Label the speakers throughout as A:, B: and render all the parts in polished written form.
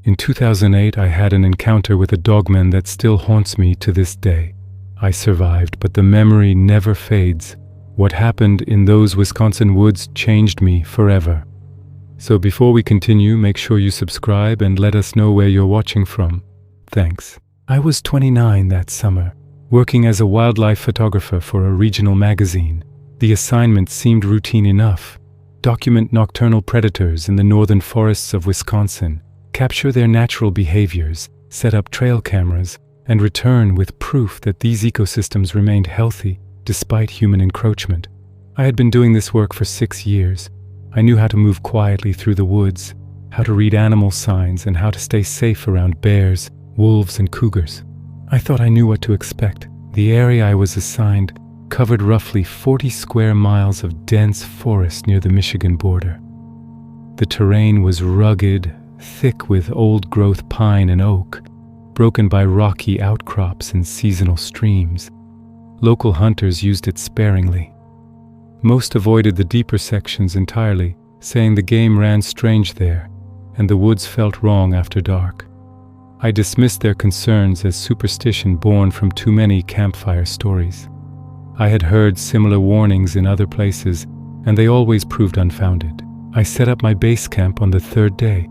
A: In 2008, I had an encounter with a dogman that still haunts me to this day. I survived, but the memory never fades. What happened in those Wisconsin woods changed me forever. So before we continue, make sure you subscribe and let us know where you're watching from. Thanks. I was 29 that summer, working as a wildlife photographer for a regional magazine. The assignment seemed routine enough. Document nocturnal predators in the northern forests of Wisconsin, capture their natural behaviors, set up trail cameras, and return with proof that these ecosystems remained healthy despite human encroachment. I had been doing this work for 6 years. I knew how to move quietly through the woods, how to read animal signs, and how to stay safe around bears, wolves, and cougars. I thought I knew what to expect. The area I was assigned covered roughly 40 square miles of dense forest near the Michigan border. The terrain was rugged, thick with old-growth pine and oak, broken by rocky outcrops and seasonal streams. Local hunters used it sparingly. Most avoided the deeper sections entirely, saying the game ran strange there, and the woods felt wrong after dark. I dismissed their concerns as superstition born from too many campfire stories. I had heard similar warnings in other places, and they always proved unfounded. I set up my base camp on the 3rd day,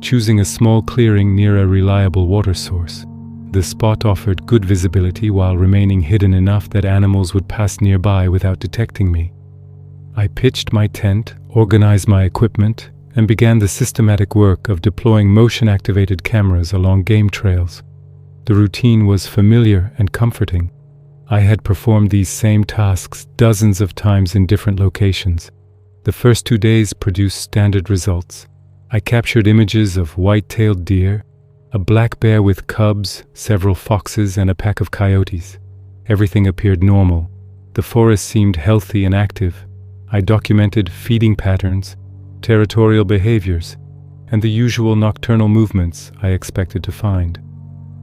A: choosing a small clearing near a reliable water source. The spot offered good visibility while remaining hidden enough that animals would pass nearby without detecting me. I pitched my tent, organized my equipment, and began the systematic work of deploying motion-activated cameras along game trails. The routine was familiar and comforting. I had performed these same tasks dozens of times in different locations. The first 2 days produced standard results. I captured images of white-tailed deer, a black bear with cubs, several foxes, and a pack of coyotes. Everything appeared normal. The forest seemed healthy and active. I documented feeding patterns, territorial behaviors, and the usual nocturnal movements I expected to find.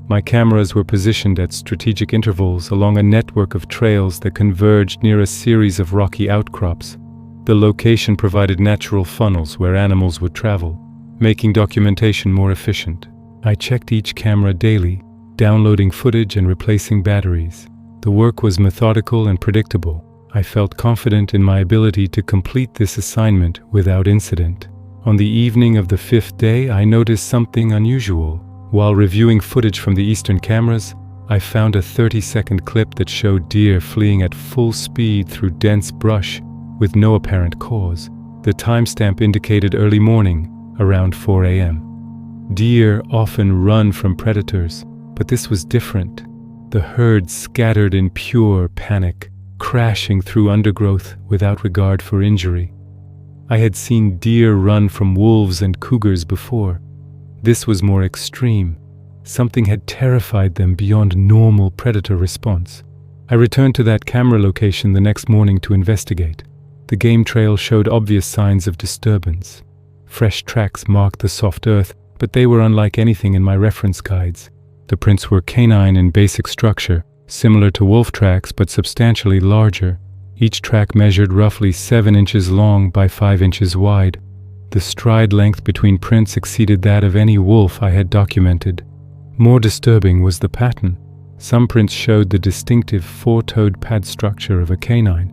A: My cameras were positioned at strategic intervals along a network of trails that converged near a series of rocky outcrops. The location provided natural funnels where animals would travel, making documentation more efficient. I checked each camera daily, downloading footage and replacing batteries. The work was methodical and predictable. I felt confident in my ability to complete this assignment without incident. On the evening of the 5th day, I noticed something unusual. While reviewing footage from the eastern cameras, I found a 30-second clip that showed deer fleeing at full speed through dense brush with no apparent cause. The timestamp indicated early morning, around 4 a.m. Deer often run from predators, but this was different. The herd scattered in pure panic, crashing through undergrowth without regard for injury. I had seen deer run from wolves and cougars before. This was more extreme. Something had terrified them beyond normal predator response. I returned to that camera location the next morning to investigate. The game trail showed obvious signs of disturbance. Fresh tracks marked the soft earth, but they were unlike anything in my reference guides. The prints were canine in basic structure, similar to wolf tracks but substantially larger. Each track measured roughly 7 inches long by 5 inches wide. The stride length between prints exceeded that of any wolf I had documented. More disturbing was the pattern. Some prints showed the distinctive 4-toed pad structure of a canine.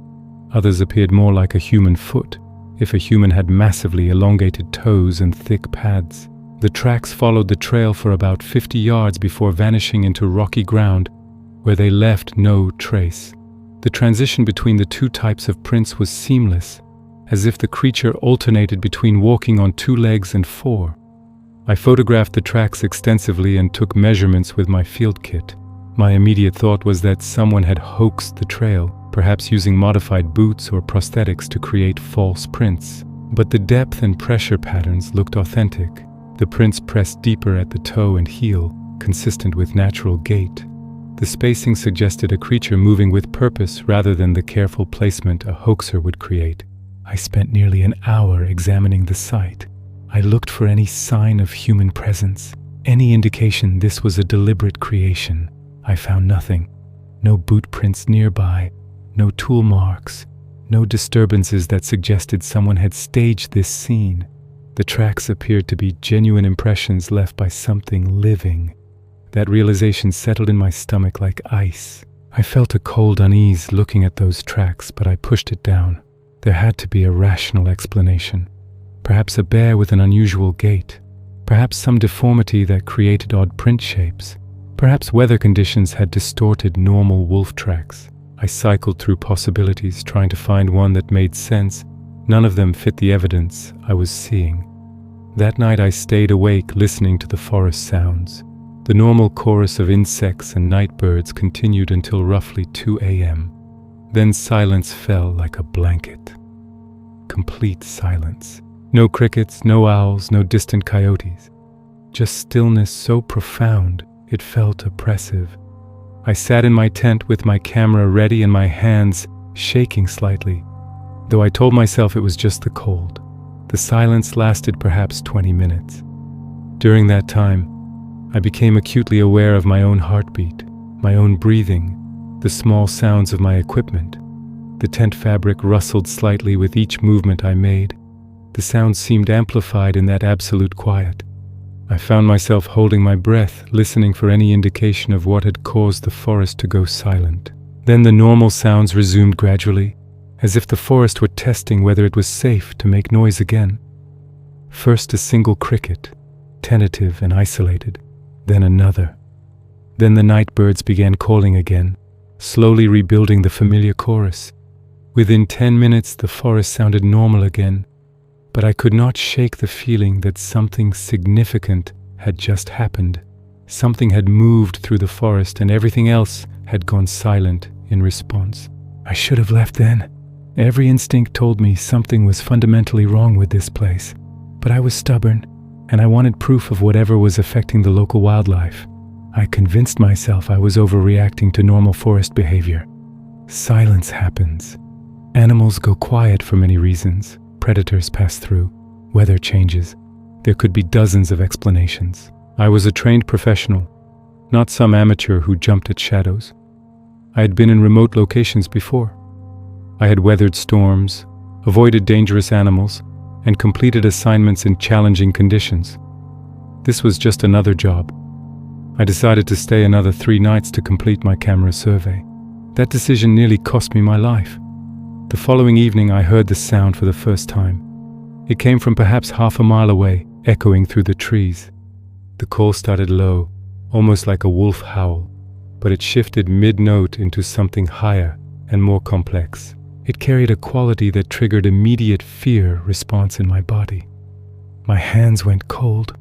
A: Others appeared more like a human foot, if a human had massively elongated toes and thick pads. The tracks followed the trail for about 50 yards before vanishing into rocky ground, where they left no trace. The transition between the 2 types of prints was seamless, as if the creature alternated between walking on 2 legs and 4. I photographed the tracks extensively and took measurements with my field kit. My immediate thought was that someone had hoaxed the trail, perhaps using modified boots or prosthetics to create false prints. But the depth and pressure patterns looked authentic. The prints pressed deeper at the toe and heel, consistent with natural gait. The spacing suggested a creature moving with purpose rather than the careful placement a hoaxer would create. I spent nearly an hour examining the site. I looked for any sign of human presence, any indication this was a deliberate creation. I found nothing. No boot prints nearby, no tool marks, no disturbances that suggested someone had staged this scene. The tracks appeared to be genuine impressions left by something living. That realization settled in my stomach like ice. I felt a cold unease looking at those tracks, but I pushed it down. There had to be a rational explanation. Perhaps a bear with an unusual gait. Perhaps some deformity that created odd print shapes. Perhaps weather conditions had distorted normal wolf tracks. I cycled through possibilities, trying to find one that made sense. None of them fit the evidence I was seeing. That night I stayed awake listening to the forest sounds. The normal chorus of insects and night birds continued until roughly 2 a.m. Then silence fell like a blanket. Complete silence. No crickets, no owls, no distant coyotes. Just stillness so profound it felt oppressive. I sat in my tent with my camera ready and my hands shaking slightly, though I told myself it was just the cold. The silence lasted perhaps 20 minutes. During that time, I became acutely aware of my own heartbeat, my own breathing, the small sounds of my equipment. The tent fabric rustled slightly with each movement I made. The sound seemed amplified in that absolute quiet. I found myself holding my breath, listening for any indication of what had caused the forest to go silent. Then the normal sounds resumed gradually, as if the forest were testing whether it was safe to make noise again. First a single cricket, tentative and isolated, then another. Then the night birds began calling again, slowly rebuilding the familiar chorus. Within 10 minutes the forest sounded normal again, but I could not shake the feeling that something significant had just happened. Something had moved through the forest and everything else had gone silent in response. I should have left then. Every instinct told me something was fundamentally wrong with this place. But I was stubborn, and I wanted proof of whatever was affecting the local wildlife. I convinced myself I was overreacting to normal forest behavior. Silence happens. Animals go quiet for many reasons. Predators pass through. Weather changes. There could be dozens of explanations. I was a trained professional, not some amateur who jumped at shadows. I had been in remote locations before. I had weathered storms, avoided dangerous animals, and completed assignments in challenging conditions. This was just another job. I decided to stay another 3 nights to complete my camera survey. That decision nearly cost me my life. The following evening I heard the sound for the first time. It came from perhaps half a mile away, echoing through the trees. The call started low, almost like a wolf howl, but it shifted mid-note into something higher and more complex. It carried a quality that triggered immediate fear response in my body. My hands went cold.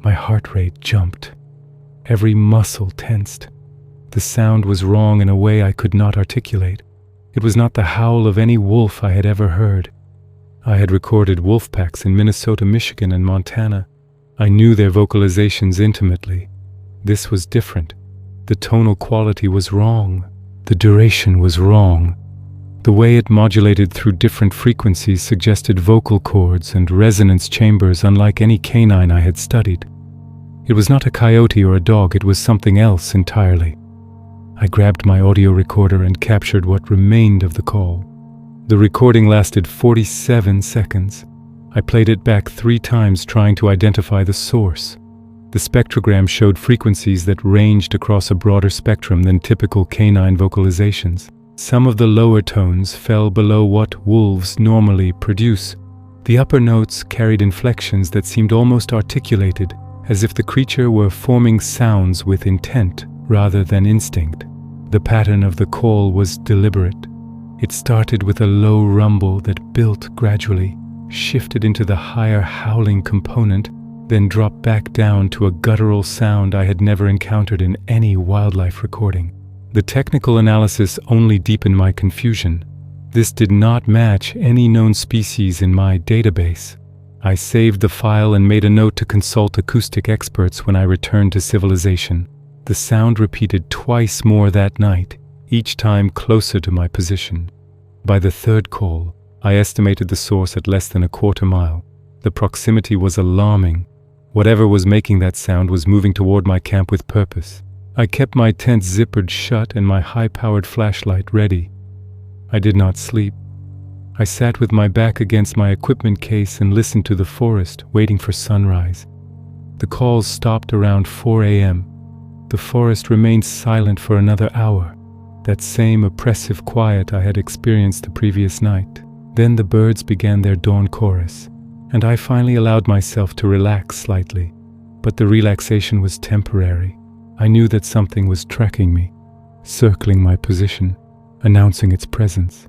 A: My heart rate jumped. Every muscle tensed. The sound was wrong in a way I could not articulate. It was not the howl of any wolf I had ever heard. I had recorded wolf packs in Minnesota, Michigan, and Montana. I knew their vocalizations intimately. This was different. The tonal quality was wrong. The duration was wrong. The way it modulated through different frequencies suggested vocal cords and resonance chambers unlike any canine I had studied. It was not a coyote or a dog, it was something else entirely. I grabbed my audio recorder and captured what remained of the call. The recording lasted 47 seconds. I played it back 3 times trying to identify the source. The spectrogram showed frequencies that ranged across a broader spectrum than typical canine vocalizations. Some of the lower tones fell below what wolves normally produce. The upper notes carried inflections that seemed almost articulated, as if the creature were forming sounds with intent rather than instinct. The pattern of the call was deliberate. It started with a low rumble that built gradually, shifted into the higher howling component, then dropped back down to a guttural sound I had never encountered in any wildlife recording. The technical analysis only deepened my confusion. This did not match any known species in my database. I saved the file and made a note to consult acoustic experts when I returned to civilization. The sound repeated twice more that night, each time closer to my position. By the 3rd call, I estimated the source at less than a quarter mile. The proximity was alarming. Whatever was making that sound was moving toward my camp with purpose. I kept my tent zippered shut and my high-powered flashlight ready. I did not sleep. I sat with my back against my equipment case and listened to the forest, waiting for sunrise. The calls stopped around 4 a.m. The forest remained silent for another hour, that same oppressive quiet I had experienced the previous night. Then the birds began their dawn chorus, and I finally allowed myself to relax slightly. But the relaxation was temporary. I knew that something was tracking me, circling my position, announcing its presence.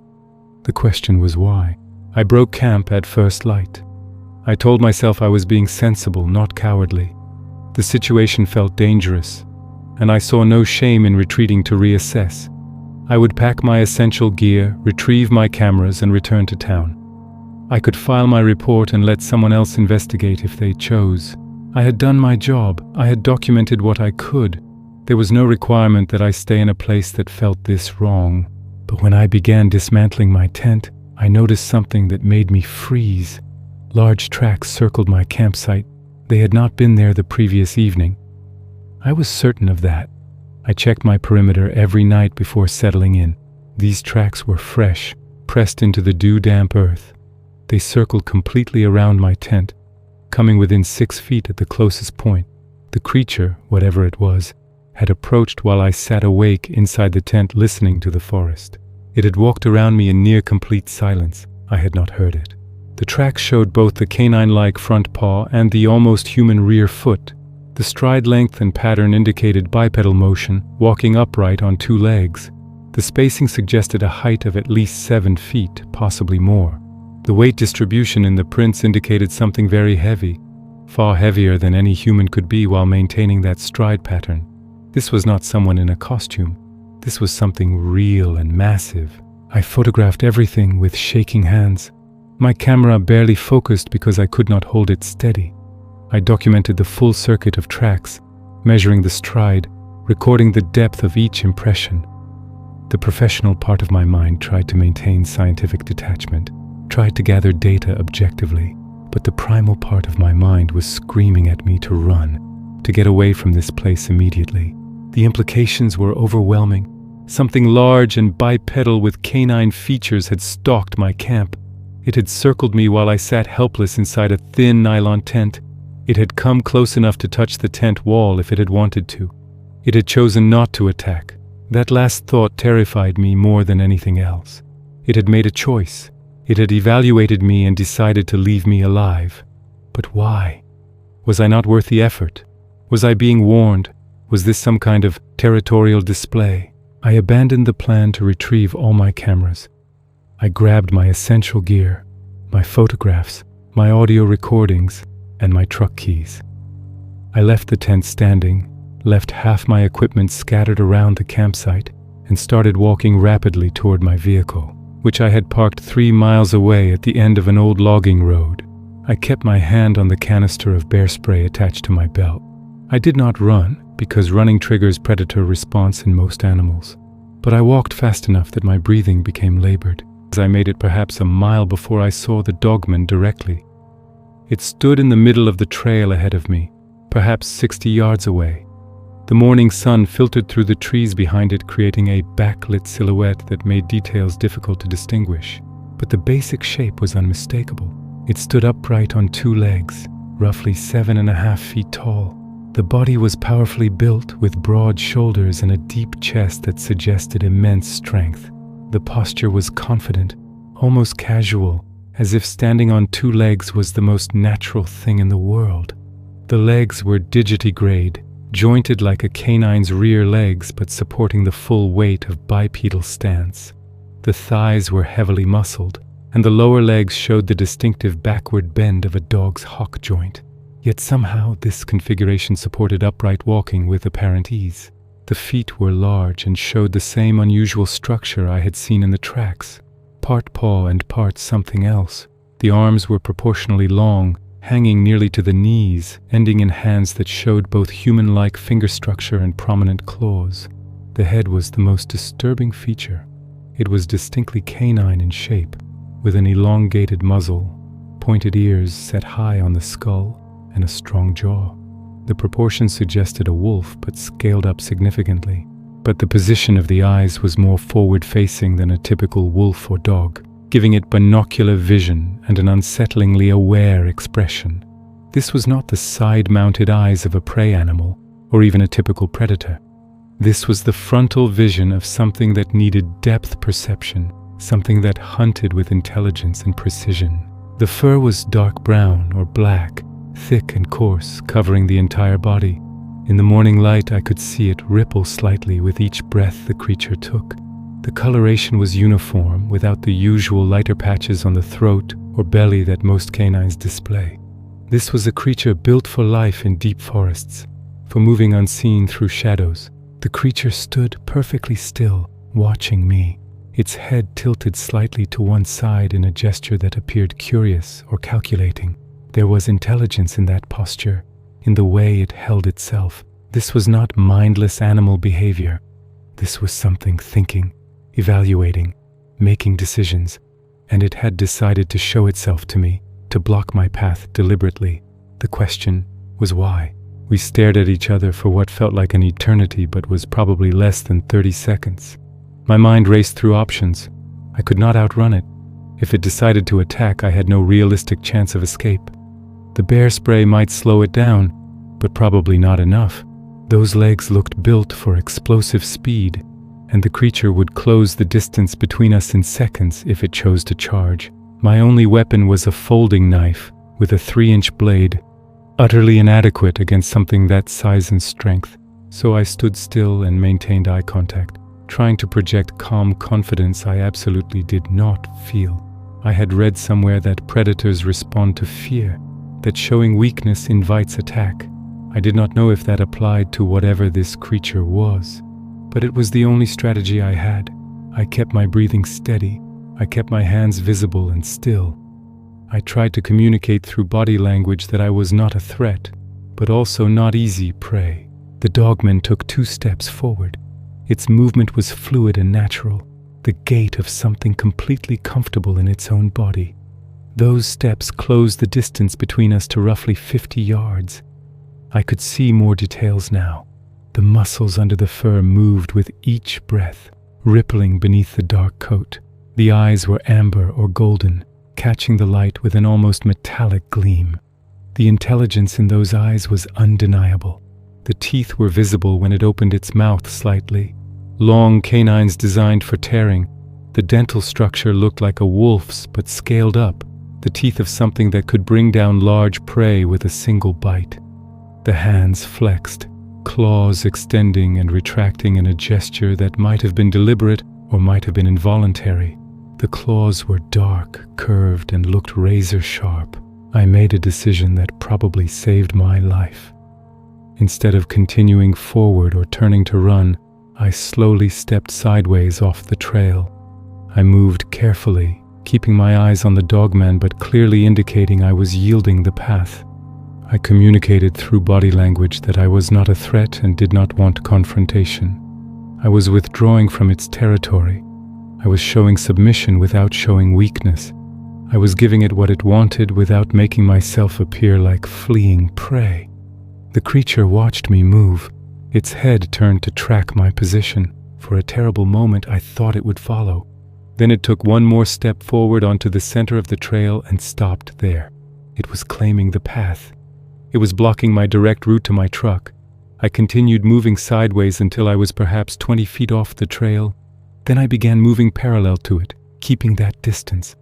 A: The question was why. I broke camp at first light. I told myself I was being sensible, not cowardly. The situation felt dangerous, and I saw no shame in retreating to reassess. I would pack my essential gear, retrieve my cameras, and return to town. I could file my report and let someone else investigate if they chose. I had done my job. I had documented what I could. There was no requirement that I stay in a place that felt this wrong. But when I began dismantling my tent, I noticed something that made me freeze. Large tracks circled my campsite. They had not been there the previous evening. I was certain of that. I checked my perimeter every night before settling in. These tracks were fresh, pressed into the dew-damp earth. They circled completely around my tent, coming within 6 feet at the closest point. The creature, whatever it was, had approached while I sat awake inside the tent listening to the forest. It had walked around me in near complete silence. I had not heard it. The tracks showed both the canine-like front paw and the almost human rear foot. The stride length and pattern indicated bipedal motion, walking upright on 2 legs. The spacing suggested a height of at least 7 feet, possibly more. The weight distribution in the prints indicated something very heavy, far heavier than any human could be while maintaining that stride pattern. This was not someone in a costume. This was something real and massive. I photographed everything with shaking hands. My camera barely focused because I could not hold it steady. I documented the full circuit of tracks, measuring the stride, recording the depth of each impression. The professional part of my mind tried to maintain scientific detachment, tried to gather data objectively, but the primal part of my mind was screaming at me to run, to get away from this place immediately. The implications were overwhelming. Something large and bipedal with canine features had stalked my camp. It had circled me while I sat helpless inside a thin nylon tent. It had come close enough to touch the tent wall if it had wanted to. It had chosen not to attack. That last thought terrified me more than anything else. It had made a choice. It had evaluated me and decided to leave me alive. But why? Was I not worth the effort? Was I being warned? Was this some kind of territorial display? I abandoned the plan to retrieve all my cameras. I grabbed my essential gear, my photographs, my audio recordings, and my truck keys. I left the tent standing, left half my equipment scattered around the campsite, and started walking rapidly toward my vehicle, which I had parked 3 miles away at the end of an old logging road. I kept my hand on the canister of bear spray attached to my belt. I did not run, because running triggers predator response in most animals. But I walked fast enough that my breathing became labored. As I made it perhaps a mile before I saw the Dogman directly. It stood in the middle of the trail ahead of me, perhaps 60 yards away. The morning sun filtered through the trees behind it, creating a backlit silhouette that made details difficult to distinguish. But the basic shape was unmistakable. It stood upright on 2 legs, roughly 7.5 feet tall. The body was powerfully built, with broad shoulders and a deep chest that suggested immense strength. The posture was confident, almost casual, as if standing on 2 legs was the most natural thing in the world. The legs were digitigrade, jointed like a canine's rear legs but supporting the full weight of bipedal stance. The thighs were heavily muscled, and the lower legs showed the distinctive backward bend of a dog's hock joint. Yet somehow this configuration supported upright walking with apparent ease. The feet were large and showed the same unusual structure I had seen in the tracks, part paw and part something else. The arms were proportionally long, hanging nearly to the knees, ending in hands that showed both human-like finger structure and prominent claws. The head was the most disturbing feature. It was distinctly canine in shape, with an elongated muzzle, pointed ears set high on the skull, and a strong jaw. The proportions suggested a wolf, but scaled up significantly. But the position of the eyes was more forward-facing than a typical wolf or dog. giving it binocular vision and an unsettlingly aware expression. This was not the side-mounted eyes of a prey animal, or even a typical predator. This was the frontal vision of something that needed depth perception, something that hunted with intelligence and precision. The fur was dark brown or black, thick and coarse, covering the entire body. In the morning light, I could see it ripple slightly with each breath the creature took. The coloration was uniform, without the usual lighter patches on the throat or belly that most canines display. This was a creature built for life in deep forests, for moving unseen through shadows. The creature stood perfectly still, watching me, its head tilted slightly to one side in a gesture that appeared curious or calculating. There was intelligence in that posture, in the way it held itself. This was not mindless animal behavior. This was something thinking, evaluating, making decisions, and it had decided to show itself to me, to block my path deliberately. The question was why. We stared at each other for what felt like an eternity but was probably less than 30 seconds. My mind raced through options. I could not outrun it. If it decided to attack, I had no realistic chance of escape. The bear spray might slow it down, but probably not enough. Those legs looked built for explosive speed, and the creature would close the distance between us in seconds if it chose to charge. My only weapon was a folding knife with a 3-inch blade, utterly inadequate against something that size and strength. So I stood still and maintained eye contact, trying to project calm confidence I absolutely did not feel. I had read somewhere that predators respond to fear, that showing weakness invites attack. I did not know if that applied to whatever this creature was, but it was the only strategy I had. I kept my breathing steady. I kept my hands visible and still. I tried to communicate through body language that I was not a threat, but also not easy prey. The Dogman took 2 steps forward. Its movement was fluid and natural, the gait of something completely comfortable in its own body. Those steps closed the distance between us to roughly 50 yards. I could see more details now. The muscles under the fur moved with each breath, rippling beneath the dark coat. The eyes were amber or golden, catching the light with an almost metallic gleam. The intelligence in those eyes was undeniable. The teeth were visible when it opened its mouth slightly. Long canines designed for tearing. The dental structure looked like a wolf's but scaled up, the teeth of something that could bring down large prey with a single bite. The hands flexed, claws extending and retracting in a gesture that might have been deliberate or might have been involuntary. The claws were dark, curved, and looked razor-sharp. I made a decision that probably saved my life. Instead of continuing forward or turning to run, I slowly stepped sideways off the trail. I moved carefully, keeping my eyes on the Dogman but clearly indicating I was yielding the path. I communicated through body language that I was not a threat and did not want confrontation. I was withdrawing from its territory. I was showing submission without showing weakness. I was giving it what it wanted without making myself appear like fleeing prey. The creature watched me move. Its head turned to track my position. For a terrible moment, I thought it would follow. Then it took one more step forward onto the center of the trail and stopped there. It was claiming the path. It was blocking my direct route to my truck. I continued moving sideways until I was perhaps 20 feet off the trail. Then I began moving parallel to it, keeping that distance.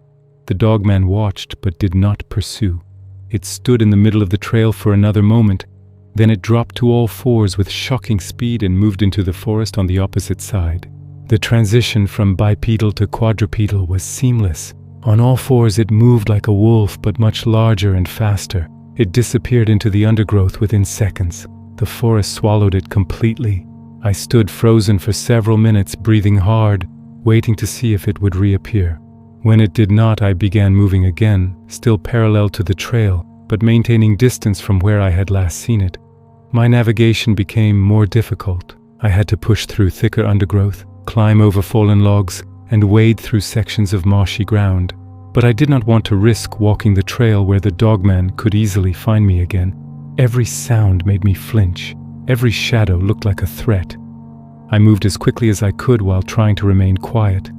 A: The Dogman watched but did not pursue. It stood in the middle of the trail for another moment. Then it dropped to all fours with shocking speed and moved into the forest on the opposite side. The transition from bipedal to quadrupedal was seamless. On all fours it moved like a wolf but much larger and faster. It disappeared into the undergrowth within seconds. The forest swallowed it completely. I stood frozen for several minutes, breathing hard, waiting to see if it would reappear. When it did not, I began moving again, still parallel to the trail, but maintaining distance from where I had last seen it. My navigation became more difficult. I had to push through thicker undergrowth, climb over fallen logs, and wade through sections of marshy ground. But I did not want to risk walking the trail where the Dogman could easily find me again. Every sound made me flinch. Every shadow looked like a threat. I moved as quickly as I could while trying to remain quiet.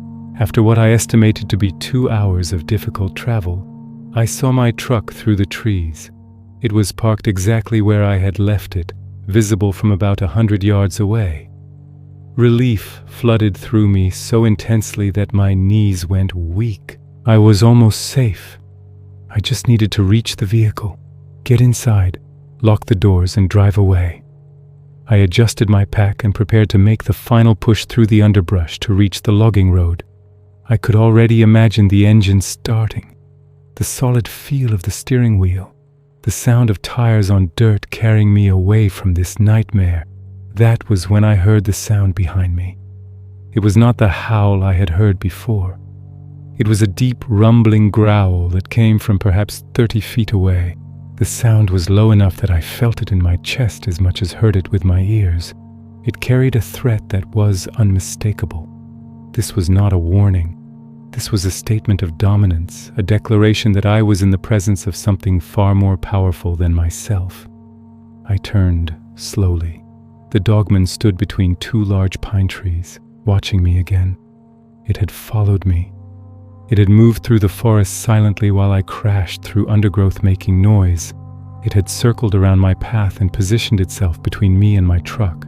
A: After what I estimated to be 2 hours of difficult travel, I saw my truck through the trees. It was parked exactly where I had left it, visible from about 100 yards away. Relief flooded through me so intensely that my knees went weak. I was almost safe. I just needed to reach the vehicle, get inside, lock the doors, and drive away. I adjusted my pack and prepared to make the final push through the underbrush to reach the logging road. I could already imagine the engine starting, the solid feel of the steering wheel, the sound of tires on dirt carrying me away from this nightmare. That was when I heard the sound behind me. It was not the howl I had heard before. It was a deep, rumbling growl that came from perhaps 30 feet away. The sound was low enough that I felt it in my chest as much as heard it with my ears. It carried a threat that was unmistakable. This was not a warning. This was a statement of dominance, a declaration that I was in the presence of something far more powerful than myself. I turned slowly. The Dogman stood between 2 large pine trees, watching me again. It had followed me. It had moved through the forest silently while I crashed through undergrowth making noise. It had circled around my path and positioned itself between me and my truck.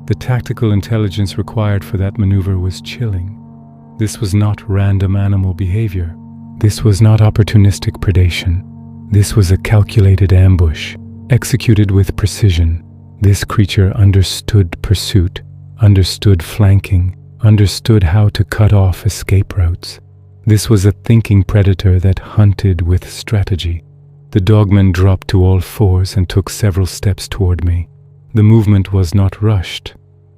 A: The tactical intelligence required for that maneuver was chilling. This was not random animal behavior. This was not opportunistic predation. This was a calculated ambush, executed with precision. This creature understood pursuit, understood flanking, understood how to cut off escape routes. This was a thinking predator that hunted with strategy. The Dogman dropped to all fours and took several steps toward me. The movement was not rushed.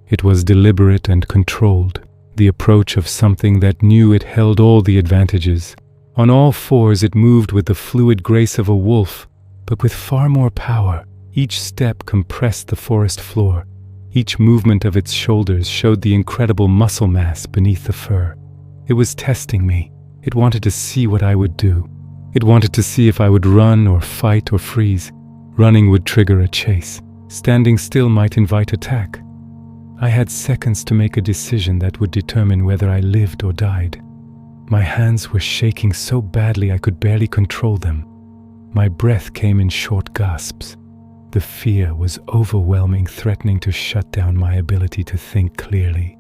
A: It was deliberate and controlled, the approach of something that knew it held all the advantages. On all fours it moved with the fluid grace of a wolf, but with far more power. Each step compressed the forest floor. Each movement of its shoulders showed the incredible muscle mass beneath the fur. It was testing me. It wanted to see what I would do. It wanted to see if I would run or fight or freeze. Running would trigger a chase. Standing still might invite attack. I had seconds to make a decision that would determine whether I lived or died. My hands were shaking so badly I could barely control them. My breath came in short gasps. The fear was overwhelming, threatening to shut down my ability to think clearly.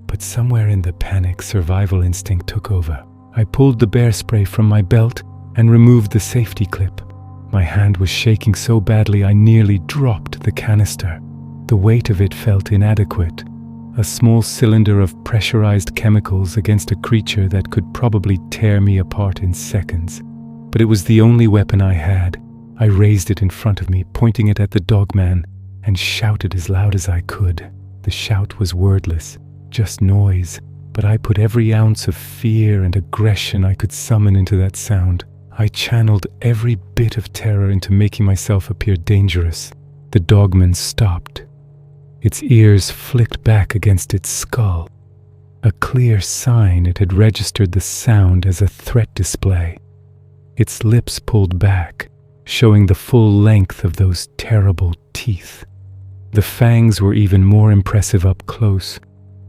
A: But somewhere in the panic, survival instinct took over. I pulled the bear spray from my belt and removed the safety clip. My hand was shaking so badly I nearly dropped the canister. The weight of it felt inadequate. A small cylinder of pressurized chemicals against a creature that could probably tear me apart in seconds. But it was the only weapon I had. I raised it in front of me, pointing it at the Dogman, and shouted as loud as I could. The shout was wordless, just noise, but I put every ounce of fear and aggression I could summon into that sound. I channeled every bit of terror into making myself appear dangerous. The Dogman stopped. Its ears flicked back against its skull. A clear sign it had registered the sound as a threat display. Its lips pulled back, showing the full length of those terrible teeth. The fangs were even more impressive up close,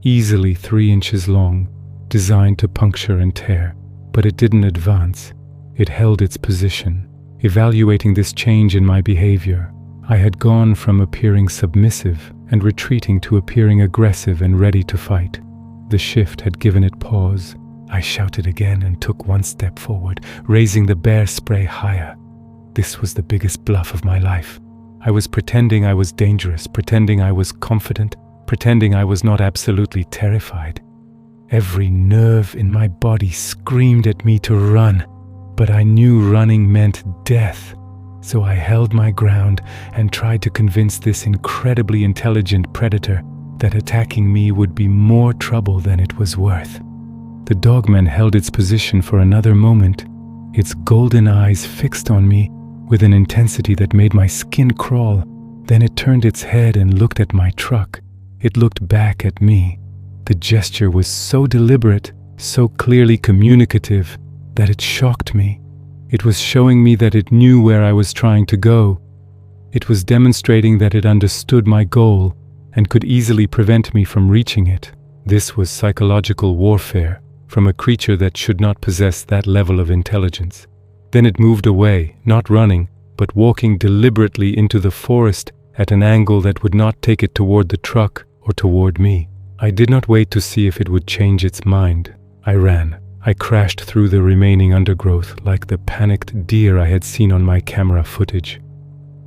A: easily 3 inches long, designed to puncture and tear. But it didn't advance. It held its position. Evaluating this change in my behavior, I had gone from appearing submissive and retreating to appearing aggressive and ready to fight. The shift had given it pause. I shouted again and took 1 step forward, raising the bear spray higher. This was the biggest bluff of my life. I was pretending I was dangerous, pretending I was confident, pretending I was not absolutely terrified. Every nerve in my body screamed at me to run, but I knew running meant death. So I held my ground and tried to convince this incredibly intelligent predator that attacking me would be more trouble than it was worth. The Dogman held its position for another moment, its golden eyes fixed on me with an intensity that made my skin crawl. Then it turned its head and looked at my truck. It looked back at me. The gesture was so deliberate, so clearly communicative, that it shocked me. It was showing me that it knew where I was trying to go. It was demonstrating that it understood my goal and could easily prevent me from reaching it. This was psychological warfare, from a creature that should not possess that level of intelligence. Then it moved away, not running, but walking deliberately into the forest at an angle that would not take it toward the truck or toward me. I did not wait to see if it would change its mind. I ran. I crashed through the remaining undergrowth like the panicked deer I had seen on my camera footage.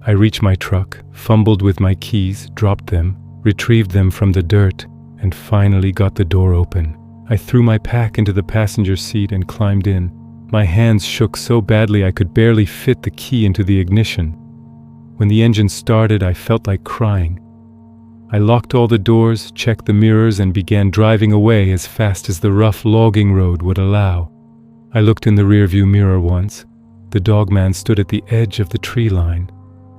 A: I reached my truck, fumbled with my keys, dropped them, retrieved them from the dirt, and finally got the door open. I threw my pack into the passenger seat and climbed in. My hands shook so badly I could barely fit the key into the ignition. When the engine started, I felt like crying. I locked all the doors, checked the mirrors, and began driving away as fast as the rough logging road would allow. I looked in the rearview mirror once. The Dogman stood at the edge of the tree line,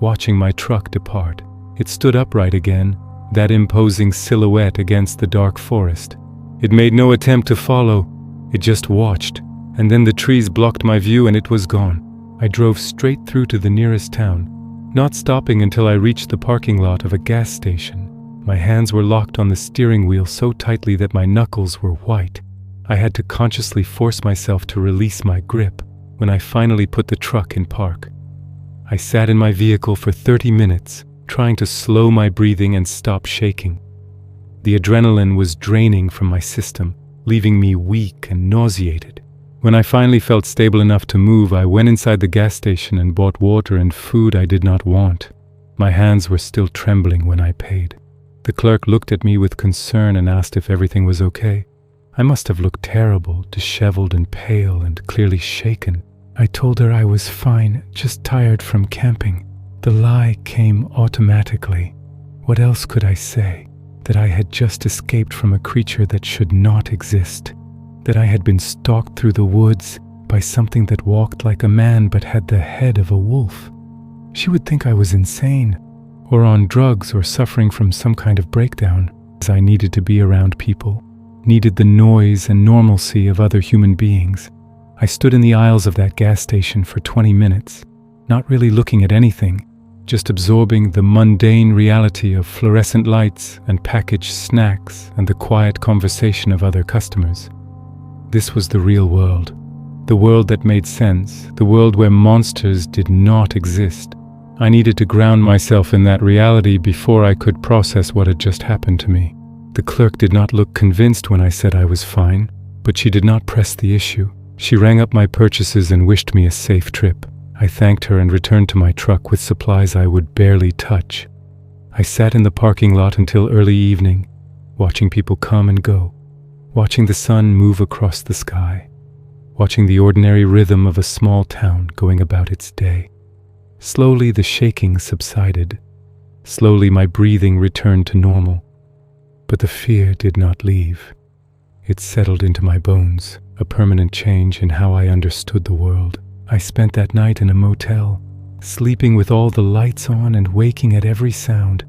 A: watching my truck depart. It stood upright again, that imposing silhouette against the dark forest. It made no attempt to follow. It just watched, and then the trees blocked my view and it was gone. I drove straight through to the nearest town, not stopping until I reached the parking lot of a gas station. My hands were locked on the steering wheel so tightly that my knuckles were white. I had to consciously force myself to release my grip when I finally put the truck in park. I sat in my vehicle for 30 minutes, trying to slow my breathing and stop shaking. The adrenaline was draining from my system, leaving me weak and nauseated. When I finally felt stable enough to move, I went inside the gas station and bought water and food I did not want. My hands were still trembling when I paid. The clerk looked at me with concern and asked if everything was okay. I must have looked terrible, disheveled and pale and clearly shaken. I told her I was fine, just tired from camping. The lie came automatically. What else could I say? That I had just escaped from a creature that should not exist. That I had been stalked through the woods by something that walked like a man but had the head of a wolf. She would think I was insane, or on drugs, or suffering from some kind of breakdown. As I needed to be around people, needed the noise and normalcy of other human beings. I stood in the aisles of that gas station for 20 minutes, not really looking at anything, just absorbing the mundane reality of fluorescent lights and packaged snacks and the quiet conversation of other customers. This was the real world, the world that made sense, the world where monsters did not exist. I needed to ground myself in that reality before I could process what had just happened to me. The clerk did not look convinced when I said I was fine, but she did not press the issue. She rang up my purchases and wished me a safe trip. I thanked her and returned to my truck with supplies I would barely touch. I sat in the parking lot until early evening, watching people come and go, watching the sun move across the sky, watching the ordinary rhythm of a small town going about its day. Slowly the shaking subsided. Slowly my breathing returned to normal. But the fear did not leave. It settled into my bones, a permanent change in how I understood the world. I spent that night in a motel, sleeping with all the lights on and waking at every sound.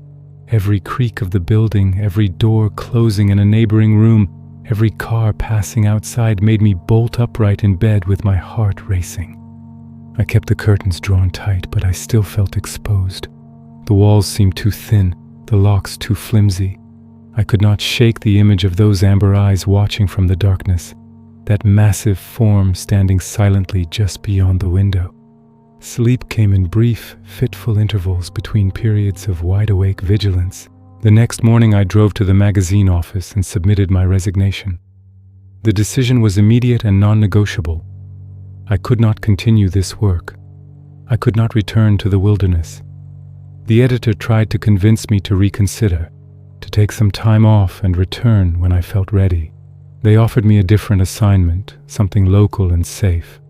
A: Every creak of the building, every door closing in a neighboring room, every car passing outside made me bolt upright in bed with my heart racing. I kept the curtains drawn tight, but I still felt exposed. The walls seemed too thin, the locks too flimsy. I could not shake the image of those amber eyes watching from the darkness, that massive form standing silently just beyond the window. Sleep came in brief, fitful intervals between periods of wide-awake vigilance. The next morning I drove to the magazine office and submitted my resignation. The decision was immediate and non-negotiable. I could not continue this work. I could not return to the wilderness. The editor tried to convince me to reconsider, to take some time off and return when I felt ready. They offered me a different assignment, something local and safe.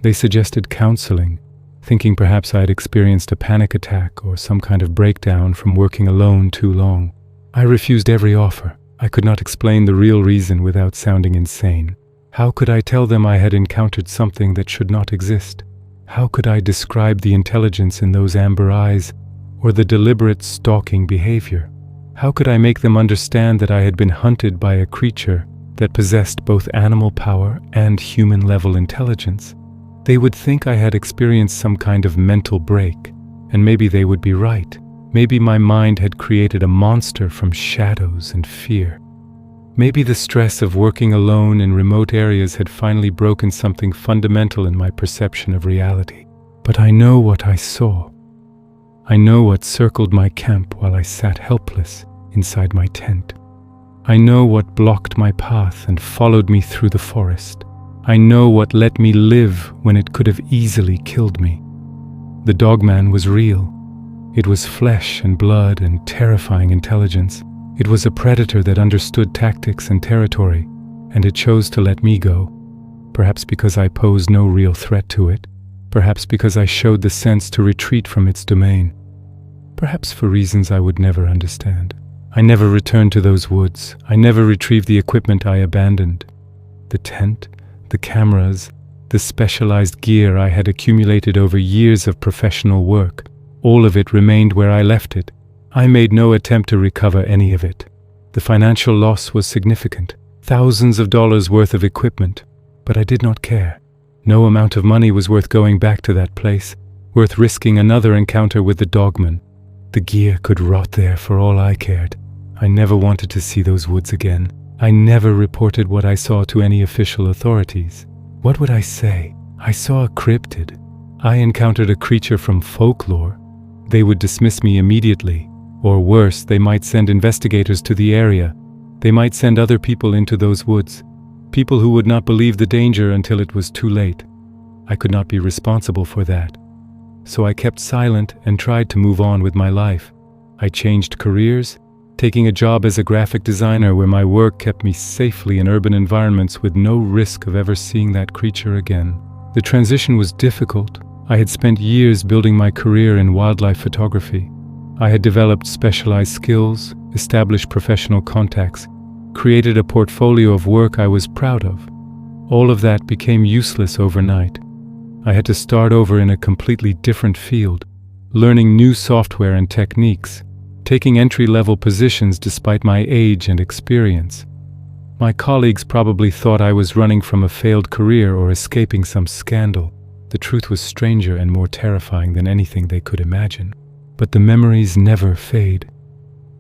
A: They suggested counseling, thinking perhaps I had experienced a panic attack or some kind of breakdown from working alone too long. I refused every offer. I could not explain the real reason without sounding insane. How could I tell them I had encountered something that should not exist? How could I describe the intelligence in those amber eyes or the deliberate stalking behavior? How could I make them understand that I had been hunted by a creature that possessed both animal power and human-level intelligence? They would think I had experienced some kind of mental break, and maybe they would be right. Maybe my mind had created a monster from shadows and fear. Maybe the stress of working alone in remote areas had finally broken something fundamental in my perception of reality. But I know what I saw. I know what circled my camp while I sat helpless inside my tent. I know what blocked my path and followed me through the forest. I know what let me live when it could have easily killed me. The Dogman was real. It was flesh and blood and terrifying intelligence. It was a predator that understood tactics and territory, and it chose to let me go. Perhaps because I posed no real threat to it. Perhaps because I showed the sense to retreat from its domain. Perhaps for reasons I would never understand. I never returned to those woods. I never retrieved the equipment I abandoned. The tent, the cameras, the specialized gear I had accumulated over years of professional work, all of it remained where I left it. I made no attempt to recover any of it. The financial loss was significant, thousands of dollars worth of equipment, but I did not care. No amount of money was worth going back to that place, worth risking another encounter with the Dogman. The gear could rot there for all I cared. I never wanted to see those woods again. I never reported what I saw to any official authorities. What would I say? I saw a cryptid. I encountered a creature from folklore. They would dismiss me immediately. Or worse, they might send investigators to the area. They might send other people into those woods. People who would not believe the danger until it was too late. I could not be responsible for that. So I kept silent and tried to move on with my life. I changed careers, taking a job as a graphic designer where my work kept me safely in urban environments with no risk of ever seeing that creature again. The transition was difficult. I had spent years building my career in wildlife photography. I had developed specialized skills, established professional contacts, created a portfolio of work I was proud of. All of that became useless overnight. I had to start over in a completely different field, learning new software and techniques, taking entry-level positions despite my age and experience. My colleagues probably thought I was running from a failed career or escaping some scandal. The truth was stranger and more terrifying than anything they could imagine. But the memories never fade.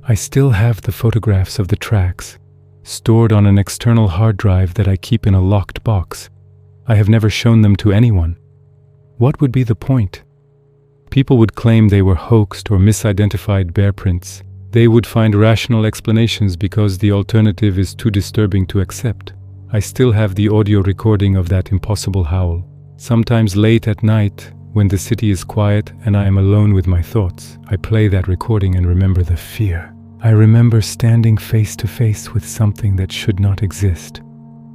A: I still have the photographs of the tracks, stored on an external hard drive that I keep in a locked box. I have never shown them to anyone. What would be the point? People would claim they were hoaxed or misidentified bear prints. They would find rational explanations because the alternative is too disturbing to accept. I still have the audio recording of that impossible howl. Sometimes late at night, when the city is quiet and I am alone with my thoughts, I play that recording and remember the fear. I remember standing face to face with something that should not exist.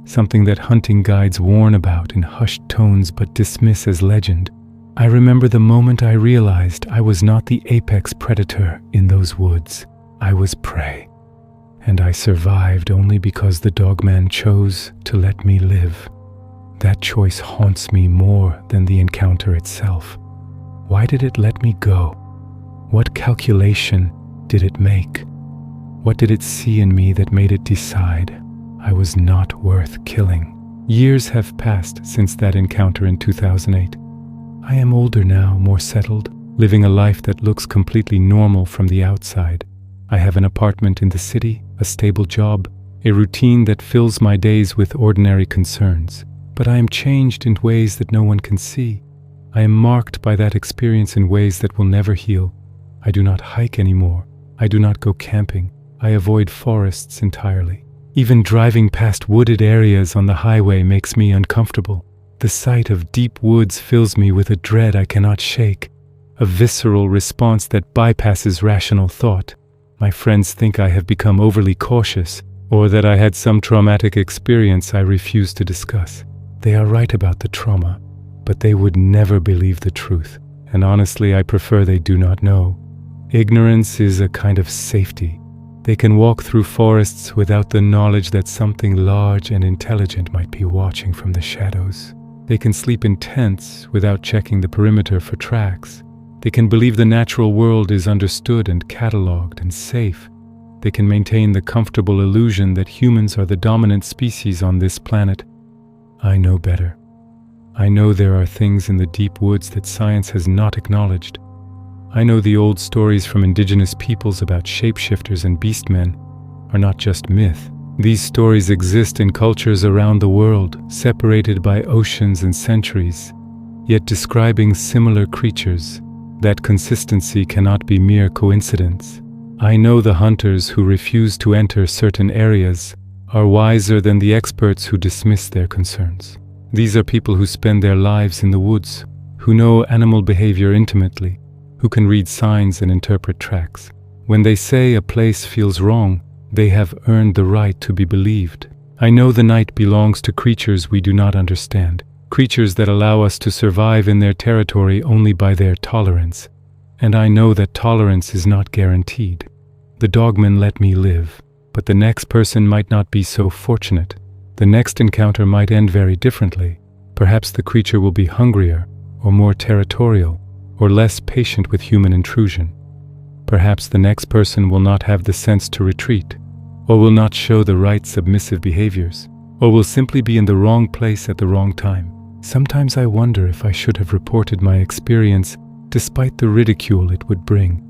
A: Something that hunting guides warn about in hushed tones but dismiss as legend. I remember the moment I realized I was not the apex predator in those woods. I was prey. And I survived only because the Dogman chose to let me live. That choice haunts me more than the encounter itself. Why did it let me go? What calculation did it make? What did it see in me that made it decide I was not worth killing? Years have passed since that encounter in 2008. I am older now, more settled, living a life that looks completely normal from the outside. I have an apartment in the city, a stable job, a routine that fills my days with ordinary concerns. But I am changed in ways that no one can see. I am marked by that experience in ways that will never heal. I do not hike anymore. I do not go camping. I avoid forests entirely. Even driving past wooded areas on the highway makes me uncomfortable. The sight of deep woods fills me with a dread I cannot shake, a visceral response that bypasses rational thought. My friends think I have become overly cautious, or that I had some traumatic experience I refuse to discuss. They are right about the trauma, but they would never believe the truth, and honestly, I prefer they do not know. Ignorance is a kind of safety. They can walk through forests without the knowledge that something large and intelligent might be watching from the shadows. They can sleep in tents without checking the perimeter for tracks. They can believe the natural world is understood and catalogued and safe. They can maintain the comfortable illusion that humans are the dominant species on this planet. I know better. I know there are things in the deep woods that science has not acknowledged. I know the old stories from indigenous peoples about shapeshifters and beastmen are not just myth. These stories exist in cultures around the world, separated by oceans and centuries, yet describing similar creatures. That consistency cannot be mere coincidence. I know the hunters who refuse to enter certain areas are wiser than the experts who dismiss their concerns. These are people who spend their lives in the woods, who know animal behavior intimately, who can read signs and interpret tracks. When they say a place feels wrong, they have earned the right to be believed. I know the night belongs to creatures we do not understand, creatures that allow us to survive in their territory only by their tolerance. And I know that tolerance is not guaranteed. The Dogman let me live, but the next person might not be so fortunate. The next encounter might end very differently. Perhaps the creature will be hungrier, or more territorial, or less patient with human intrusion. Perhaps the next person will not have the sense to retreat, or will not show the right submissive behaviors, or will simply be in the wrong place at the wrong time. Sometimes I wonder if I should have reported my experience despite the ridicule it would bring.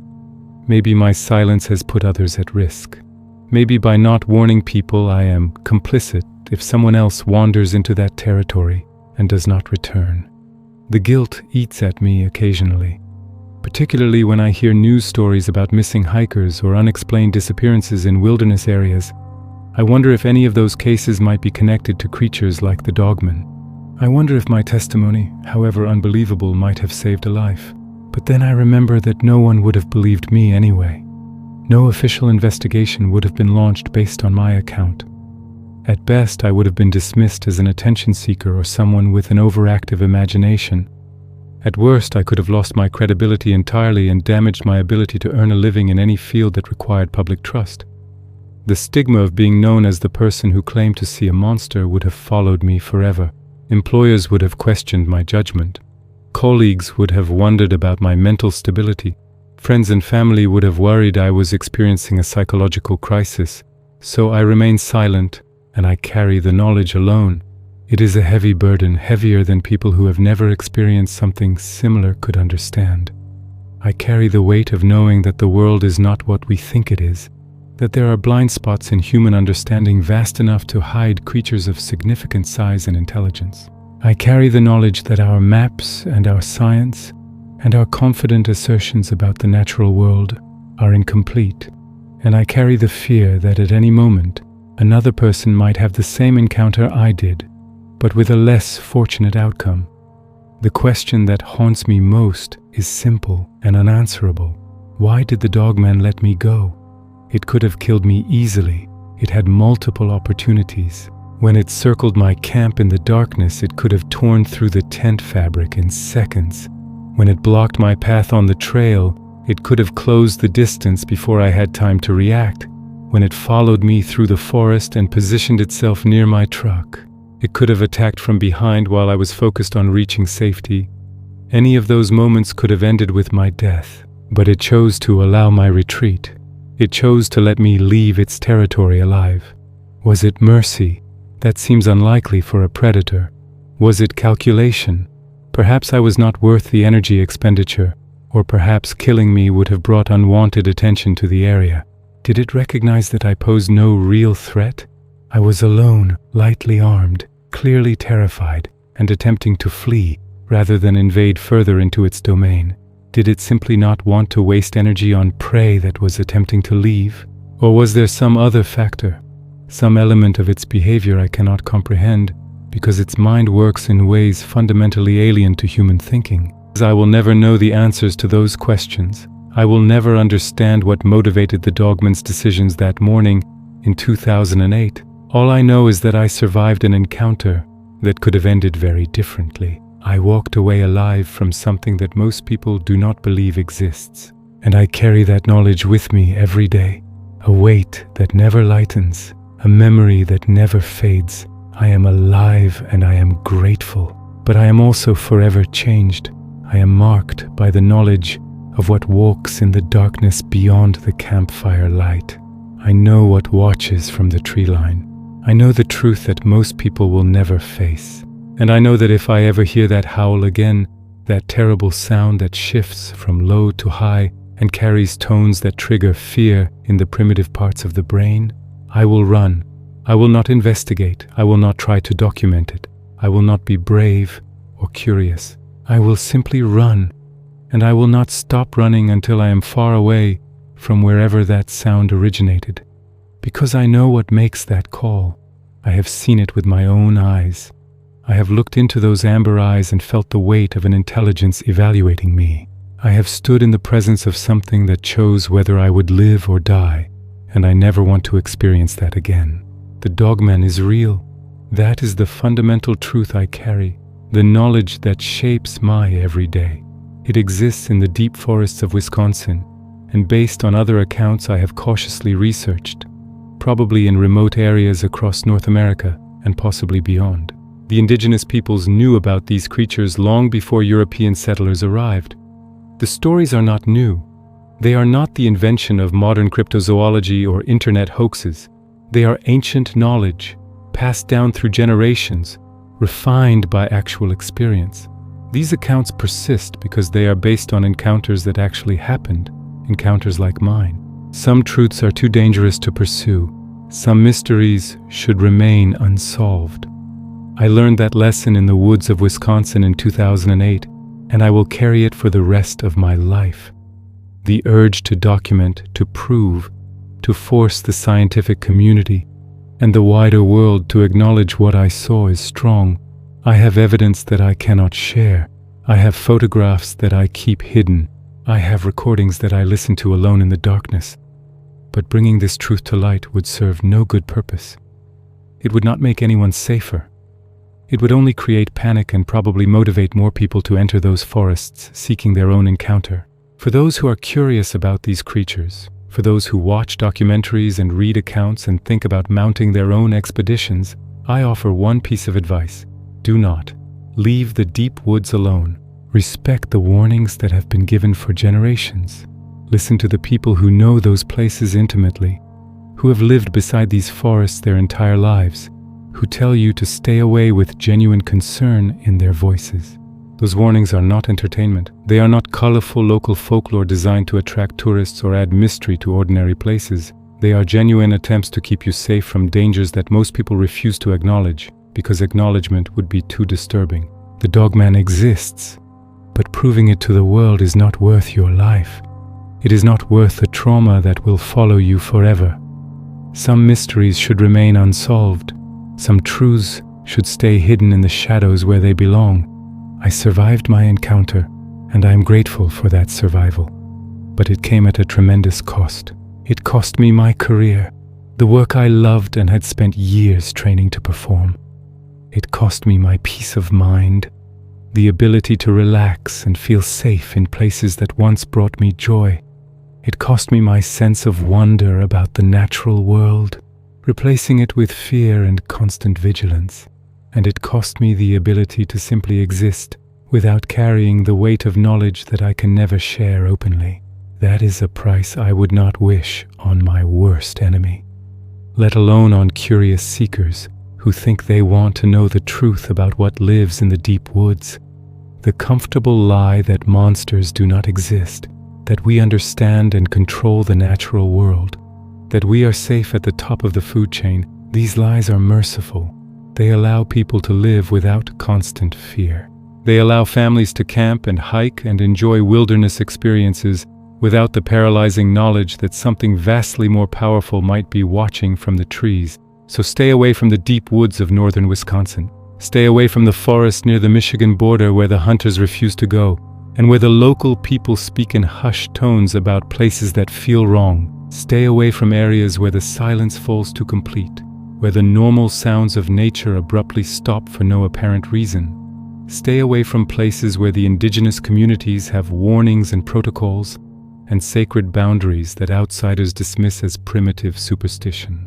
A: Maybe my silence has put others at risk. Maybe by not warning people I am complicit if someone else wanders into that territory and does not return. The guilt eats at me occasionally, particularly when I hear news stories about missing hikers or unexplained disappearances in wilderness areas. I wonder if any of those cases might be connected to creatures like the Dogman. I wonder if my testimony, however unbelievable, might have saved a life. But then I remember that no one would have believed me anyway. No official investigation would have been launched based on my account. At best, I would have been dismissed as an attention seeker or someone with an overactive imagination. At worst, I could have lost my credibility entirely and damaged my ability to earn a living in any field that required public trust. The stigma of being known as the person who claimed to see a monster would have followed me forever. Employers would have questioned my judgment. Colleagues would have wondered about my mental stability. Friends and family would have worried I was experiencing a psychological crisis. So I remain silent, and I carry the knowledge alone. It is a heavy burden, heavier than people who have never experienced something similar could understand. I carry the weight of knowing that the world is not what we think it is, that there are blind spots in human understanding vast enough to hide creatures of significant size and intelligence. I carry the knowledge that our maps and our science and our confident assertions about the natural world are incomplete, and I carry the fear that at any moment another person might have the same encounter I did, but with a less fortunate outcome. The question that haunts me most is simple and unanswerable. Why did the Dogman let me go? It could have killed me easily. It had multiple opportunities. When it circled my camp in the darkness, it could have torn through the tent fabric in seconds. When it blocked my path on the trail, it could have closed the distance before I had time to react. When it followed me through the forest and positioned itself near my truck, it could have attacked from behind while I was focused on reaching safety. Any of those moments could have ended with my death, but it chose to allow my retreat. It chose to let me leave its territory alive. Was it mercy? That seems unlikely for a predator. Was it calculation? Perhaps I was not worth the energy expenditure, or perhaps killing me would have brought unwanted attention to the area. Did it recognize that I posed no real threat? I was alone, lightly armed, clearly terrified, and attempting to flee, rather than invade further into its domain. Did it simply not want to waste energy on prey that was attempting to leave? Or was there some other factor? Some element of its behavior I cannot comprehend, because its mind works in ways fundamentally alien to human thinking. I will never know the answers to those questions. I will never understand what motivated the Dogman's decisions that morning in 2008. All I know is that I survived an encounter that could have ended very differently. I walked away alive from something that most people do not believe exists, and I carry that knowledge with me every day. A weight that never lightens, a memory that never fades. I am alive and I am grateful, but I am also forever changed. I am marked by the knowledge of what walks in the darkness beyond the campfire light. I know what watches from the tree line. I know the truth that most people will never face. And I know that if I ever hear that howl again, that terrible sound that shifts from low to high and carries tones that trigger fear in the primitive parts of the brain, I will run. I will not investigate. I will not try to document it. I will not be brave or curious. I will simply run, and I will not stop running until I am far away from wherever that sound originated, because I know what makes that call. I have seen it with my own eyes. I have looked into those amber eyes and felt the weight of an intelligence evaluating me. I have stood in the presence of something that chose whether I would live or die, and I never want to experience that again. The Dogman is real. That is the fundamental truth I carry, the knowledge that shapes my everyday. It exists in the deep forests of Wisconsin, and based on other accounts I have cautiously researched, probably in remote areas across North America and possibly beyond. The indigenous peoples knew about these creatures long before European settlers arrived. The stories are not new. They are not the invention of modern cryptozoology or internet hoaxes. They are ancient knowledge, passed down through generations, refined by actual experience. These accounts persist because they are based on encounters that actually happened, encounters like mine. Some truths are too dangerous to pursue. Some mysteries should remain unsolved. I learned that lesson in the woods of Wisconsin in 2008, and I will carry it for the rest of my life. The urge to document, to prove, to force the scientific community and the wider world to acknowledge what I saw is strong. I have evidence that I cannot share. I have photographs that I keep hidden. I have recordings that I listen to alone in the darkness. But bringing this truth to light would serve no good purpose. It would not make anyone safer. It would only create panic and probably motivate more people to enter those forests seeking their own encounter. For those who are curious about these creatures, for those who watch documentaries and read accounts and think about mounting their own expeditions, I offer one piece of advice. Do not leave the deep woods alone. Respect the warnings that have been given for generations. Listen to the people who know those places intimately, who have lived beside these forests their entire lives, who tell you to stay away with genuine concern in their voices. Those warnings are not entertainment. They are not colorful local folklore designed to attract tourists or add mystery to ordinary places. They are genuine attempts to keep you safe from dangers that most people refuse to acknowledge, because acknowledgement would be too disturbing. The Dogman exists, but proving it to the world is not worth your life. It is not worth the trauma that will follow you forever. Some mysteries should remain unsolved. Some truths should stay hidden in the shadows where they belong. I survived my encounter, and I am grateful for that survival. But it came at a tremendous cost. It cost me my career, the work I loved and had spent years training to perform. It cost me my peace of mind, the ability to relax and feel safe in places that once brought me joy. It cost me my sense of wonder about the natural world, replacing it with fear and constant vigilance. And it cost me the ability to simply exist without carrying the weight of knowledge that I can never share openly. That is a price I would not wish on my worst enemy, let alone on curious seekers who think they want to know the truth about what lives in the deep woods. The comfortable lie that monsters do not exist, that we understand and control the natural world, that we are safe at the top of the food chain. These lies are merciful. They allow people to live without constant fear. They allow families to camp and hike and enjoy wilderness experiences without the paralyzing knowledge that something vastly more powerful might be watching from the trees. So stay away from the deep woods of northern Wisconsin. Stay away from the forest near the Michigan border where the hunters refuse to go, and where the local people speak in hushed tones about places that feel wrong. Stay away from areas where the silence falls too complete, where the normal sounds of nature abruptly stop for no apparent reason. Stay away from places where the indigenous communities have warnings and protocols and sacred boundaries that outsiders dismiss as primitive superstition.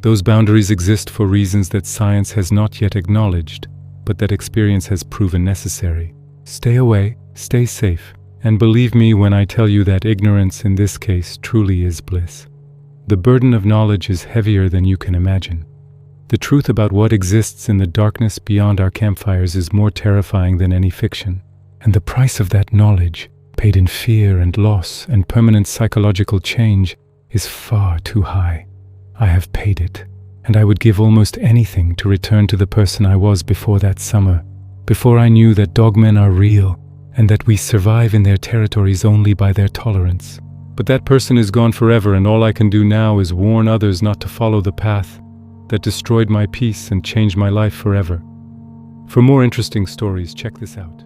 A: Those boundaries exist for reasons that science has not yet acknowledged, but that experience has proven necessary. Stay away, stay safe, and believe me when I tell you that ignorance in this case truly is bliss. The burden of knowledge is heavier than you can imagine. The truth about what exists in the darkness beyond our campfires is more terrifying than any fiction. And the price of that knowledge, paid in fear and loss and permanent psychological change, is far too high. I have paid it. and I would give almost anything to return to the person I was before that summer, before I knew that dogmen are real and that we survive in their territories only by their tolerance. But that person is gone forever, and all I can do now is warn others not to follow the path that destroyed my peace and changed my life forever. For more interesting stories, check this out.